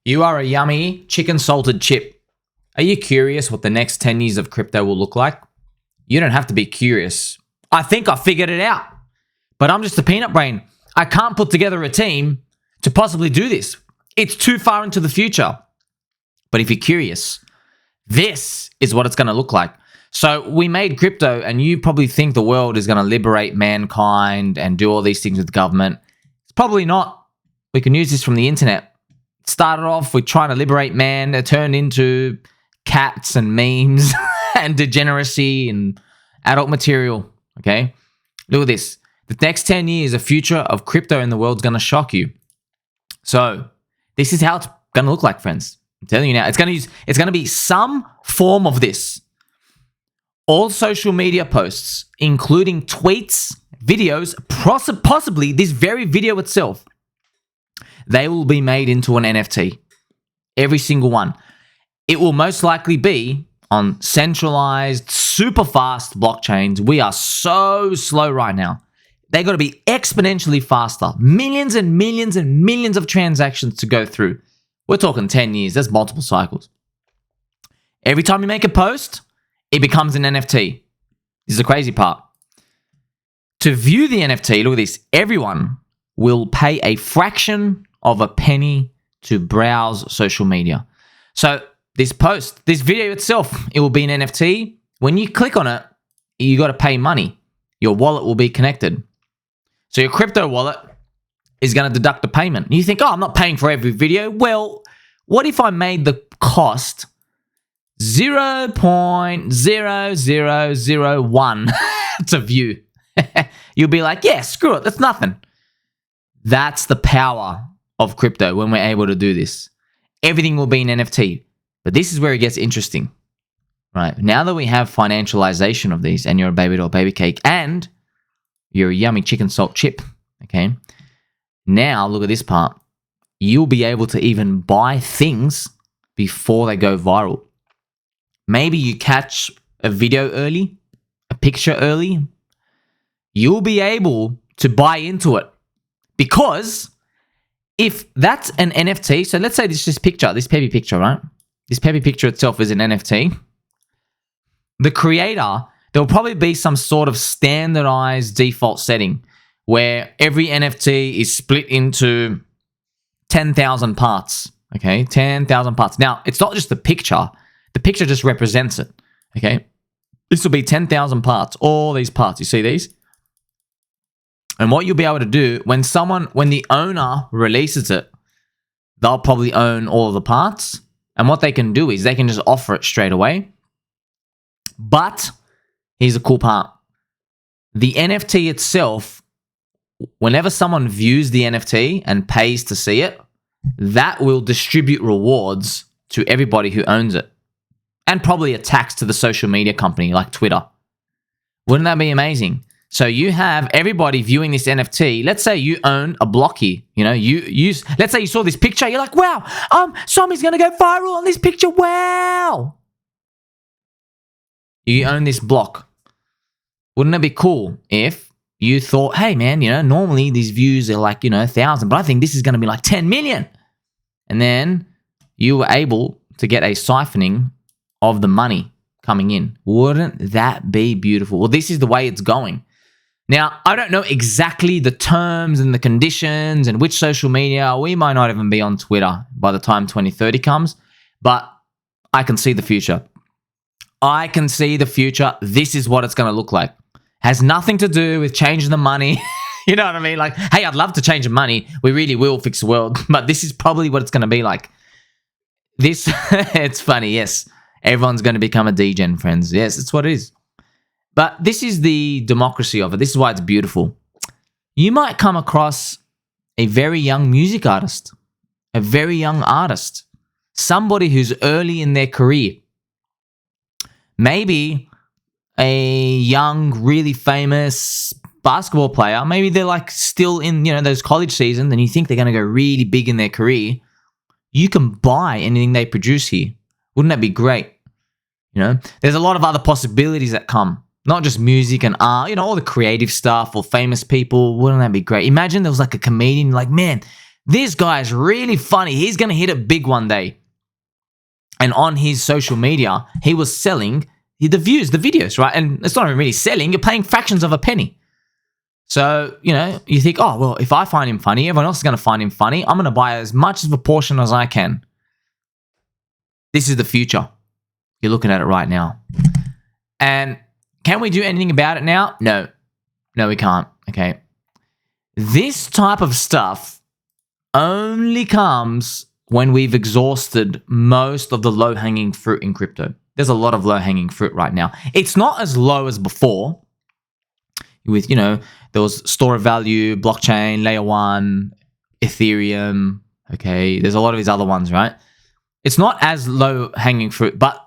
You are a yummy chicken salted chip. Are you curious what the next 10 years of crypto will look like? You don't have to be curious. I think I figured it out. But I'm just a peanut brain. I can't put together a team to possibly do this. It's too far into the future. But if you're curious, this is what it's going to look like. So we made crypto, and you probably think the world is going to liberate mankind and do all these things with the government. It's probably not. We can use this from the internet. It started off with trying to liberate man. It turned into cats and memes and degeneracy and adult material. Okay? Look at this. The next 10 years, the future of crypto in the world is going to shock you. So this is how it's going to look like, friends. I'm telling you now. It's going to be some form of this. All social media posts, including tweets, videos, possibly this very video itself, they will be made into an NFT. Every single one. It will most likely be on centralized, super fast blockchains. We are so slow right now. They got to be exponentially faster. Millions and millions and millions of transactions to go through. We're talking 10 years. That's multiple cycles. Every time you make a post, it becomes an NFT. This is the crazy part. To view the NFT, look at this. Everyone will pay a fraction of a penny to browse social media. So this post, this video itself, it will be an NFT. When you click on it, you got to pay money. Your wallet will be connected. So your crypto wallet is going to deduct the payment. And you think, oh, I'm not paying for every video. Well, what if I made the cost 0.0001 to view? You'll be like, yeah, screw it. That's nothing. That's the power of crypto when we're able to do this. Everything will be an NFT. But this is where it gets interesting. Right? Now that we have financialization of these, and you're a baby doll, baby cake, and you're a yummy chicken salt chip, okay? Now, look at this part. You'll be able to even buy things before they go viral. Maybe you catch a video early, a picture early. You'll be able to buy into it. Because if that's an NFT, so let's say this picture, this peppy picture, right? This peppy picture itself is an NFT. The creator, there'll probably be some sort of standardized default setting where every NFT is split into 10,000 parts, okay? 10,000 parts. Now, it's not just the picture. The picture just represents it, okay? This will be 10,000 parts, all these parts. You see these? And what you'll be able to do, when the owner releases it, they'll probably own all of the parts. And what they can do is they can just offer it straight away. But here's the cool part. The NFT itself, whenever someone views the NFT and pays to see it, that will distribute rewards to everybody who owns it. And probably a tax to the social media company like Twitter. Wouldn't that be amazing? So you have everybody viewing this NFT. Let's say you own a block here. You know, let's say you saw this picture. You're like, wow, somebody's going to go viral on this picture. Wow. You own this block. Wouldn't it be cool if you thought, hey, man, normally these views are like, 1,000, but I think this is going to be like 10 million. And then you were able to get a siphoning of the money coming in. Wouldn't that be beautiful? Well, this is the way it's going. Now, I don't know exactly the terms and the conditions and which social media. We might not even be on Twitter by the time 2030 comes, but I can see the future. I can see the future. This is what it's going to look like. Has nothing to do with changing the money. You know what I mean? Like, hey, I'd love to change the money. We really will fix the world. But this is probably what it's going to be like. This, it's funny, yes. Everyone's going to become a degen, friends. Yes, it's what it is. But this is the democracy of it. This is why it's beautiful. You might come across a very young music artist, a very young artist, somebody who's early in their career. Maybe a young, really famous basketball player. Maybe they're like still in, those college seasons and you think they're going to go really big in their career. You can buy anything they produce here. Wouldn't that be great? There's a lot of other possibilities that come. Not just music and art, all the creative stuff or famous people. Wouldn't that be great? Imagine there was like a comedian like, man, This guy is really funny. He's going to hit it big one day. And on his social media, he was selling the views, the videos, right? And it's not even really selling. You're paying fractions of a penny. So, you think, oh, well, if I find him funny, everyone else is going to find him funny. I'm going to buy as much of a portion as I can. This is the future. You're looking at it right now. And can we do anything about it now? No. No, we can't. Okay. This type of stuff only comes when we've exhausted most of the low-hanging fruit in crypto. There's a lot of low-hanging fruit right now. It's not as low as before with, there was store of value, blockchain, layer 1, Ethereum, okay? There's a lot of these other ones, right? It's not as low-hanging fruit, but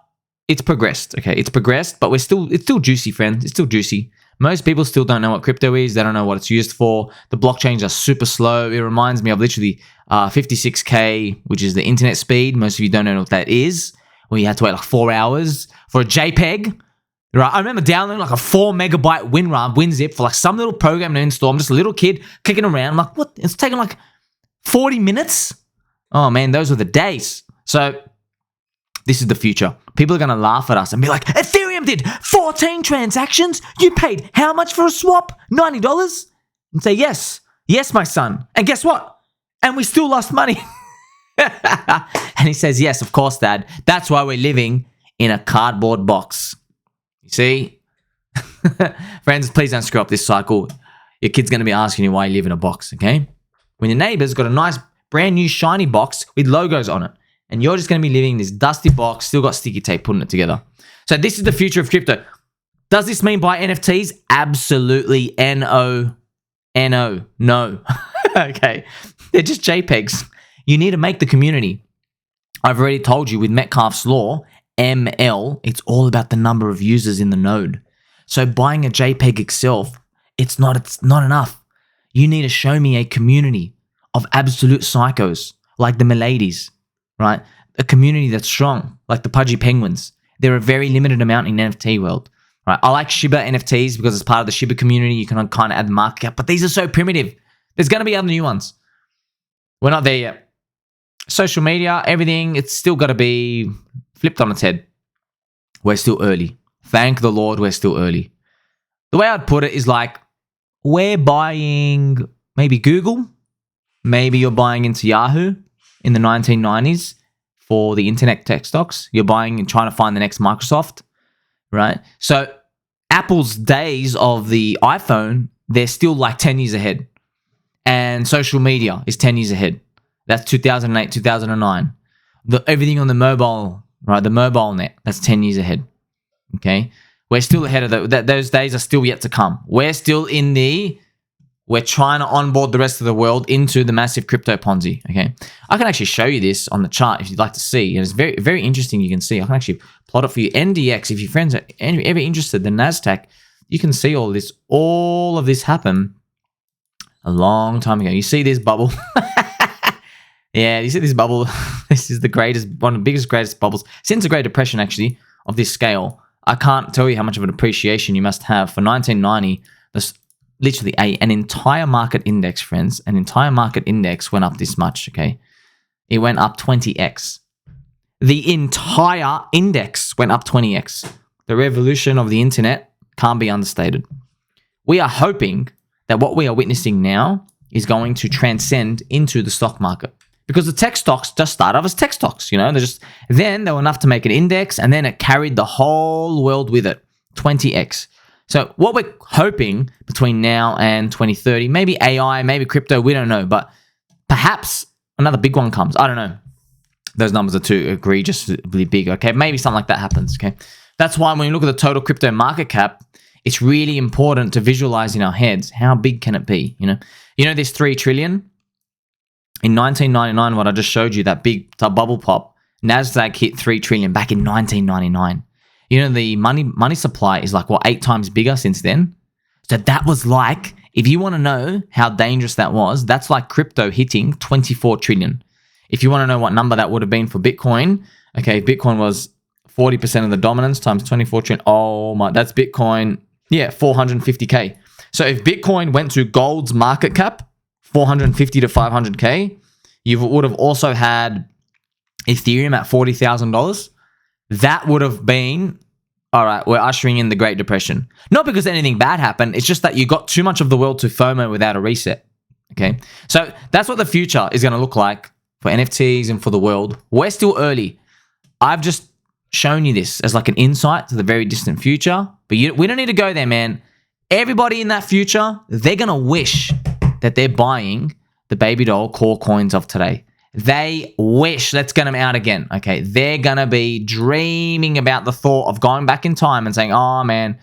it's progressed, okay? It's progressed, but it's still juicy, friends. It's still juicy. Most people still don't know what crypto is. They don't know what it's used for. The blockchains are super slow. It reminds me of literally 56K, which is the internet speed. Most of you don't know what that is. Where you had to wait like 4 hours for a JPEG. Right? I remember downloading like a 4 megabyte WinZip for like some little program to install. I'm just a little kid kicking around. I'm like, what? It's taking like 40 minutes? Oh man, those were the days. So this is the future. People are going to laugh at us and be like, Ethereum did 14 transactions. You paid how much for a swap? $90? And say, yes. Yes, my son. And guess what? And we still lost money. And he says, yes, of course, Dad. That's why we're living in a cardboard box. You see? Friends, please don't screw up this cycle. Your kid's going to be asking you why you live in a box, okay? When your neighbor's got a nice, brand new, shiny box with logos on it. And you're just going to be living in this dusty box, still got sticky tape putting it together. So this is the future of crypto. Does this mean buy NFTs? Absolutely no. No. Okay. They're just JPEGs. You need to make the community. I've already told you with Metcalfe's law, ML, it's all about the number of users in the node. So buying a JPEG itself, it's not enough. You need to show me a community of absolute psychos like the Miladies. Right? A community that's strong, like the Pudgy Penguins. They're a very limited amount in NFT world. Right? I like Shiba NFTs because it's part of the Shiba community. You can kind of add the market cap, but these are so primitive. There's going to be other new ones. We're not there yet. Social media, everything, it's still got to be flipped on its head. We're still early. Thank the Lord, we're still early. The way I'd put it is like, we're buying maybe Google. Maybe you're buying into Yahoo. In the 1990s for the internet tech stocks. You're buying and trying to find the next Microsoft, right? So Apple's days of the iPhone, they're still like 10 years ahead. And social media is 10 years ahead. That's 2008, 2009. Everything on the mobile, right? The mobile net, that's 10 years ahead, okay? We're still ahead of those days are still yet to come. We're still we're trying to onboard the rest of the world into the massive crypto Ponzi, okay? I can actually show you this on the chart if you'd like to see. And it's very, very interesting. You can see. I can actually plot it for you. NDX, if your friends are ever interested, the Nasdaq, you can see all of this happen a long time ago. You see this bubble? Yeah, you see this bubble? This is the greatest, one of the biggest, greatest bubbles since the Great Depression, actually, of this scale. I can't tell you how much of an appreciation you must have for 1990. Literally an entire market index, friends. An entire market index went up this much, okay? It went up 20x. The entire index went up 20x. The revolution of the internet can't be understated. We are hoping that what we are witnessing now is going to transcend into the stock market. Because the tech stocks just started off as tech stocks, then they were enough to make an index, and then it carried the whole world with it, 20x. So what we're hoping between now and 2030, maybe AI, maybe crypto, we don't know, but perhaps another big one comes. I don't know. Those numbers are too egregiously big, okay? Maybe something like that happens, okay? That's why when you look at the total crypto market cap, it's really important to visualize in our heads, how big can it be, this 3 trillion? In 1999, what I just showed you, that big bubble pop, Nasdaq hit 3 trillion back in 1999. The money supply is like, 8 times bigger since then? So that was like, if you want to know how dangerous that was, that's like crypto hitting 24 trillion. If you want to know what number that would have been for Bitcoin, okay, Bitcoin was 40% of the dominance times 24 trillion. Oh my, that's Bitcoin. Yeah, 450K. So if Bitcoin went to gold's market cap, 450 to 500K, You would have also had Ethereum at $40,000. That would have been, all right, we're ushering in the Great Depression. Not because anything bad happened. It's just that you got too much of the world to FOMO without a reset. Okay. So that's what the future is going to look like for NFTs and for the world. We're still early. I've just shown you this as like an insight to the very distant future. But we don't need to go there, man. Everybody in that future, they're going to wish that they're buying the baby doll core coins of today. They wish, let's get them out again. Okay, they're going to be dreaming about the thought of going back in time and saying, oh man,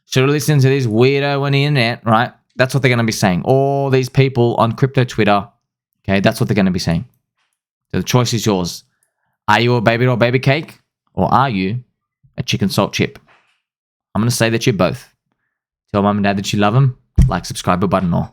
should have listened to this weirdo on the internet, right? That's what they're going to be saying. All these people on crypto Twitter, okay, that's what they're going to be saying. So the choice is yours. Are you a baby doll baby cake or are you a chicken salt chip? I'm going to say that you're both. Tell mom and dad that you love them. Like, subscribe button or